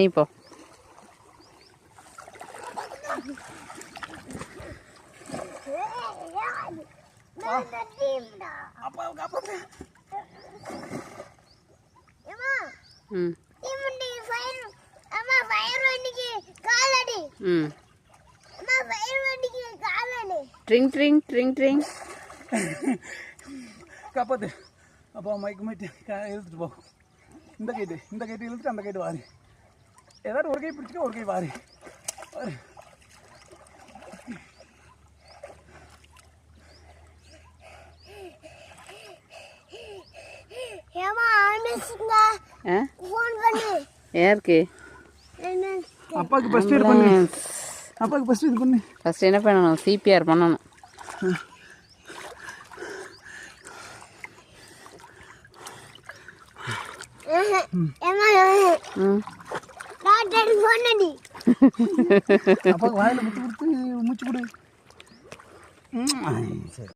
நீ போ. Drink drink drink drink. காப்பாத்து. அப்போ மைக்கு மைட்டு இழுத்துட்டு போ. இந்த கைட்டு இழுத்துட்டு அந்த கைட்டு வாரி. ஏதாவது ஒரு கை பிடிச்சிக்க, ஒரு கை வாரி. யாருக்கு? அப்பாவுக்கு ஃபர்ஸ்ட் எய்ட் பண்ணு. அப்பாவுக்கு ஃபர்ஸ்ட் எய்ட் பண்ணு. ஃபர்ஸ்ட் என்ன பண்ணணும்? சிபிஆர் பண்ணணும். அப்பாவுக்கு வாயில முத்து கொடுத்து மூச்சு கொடு. சரி.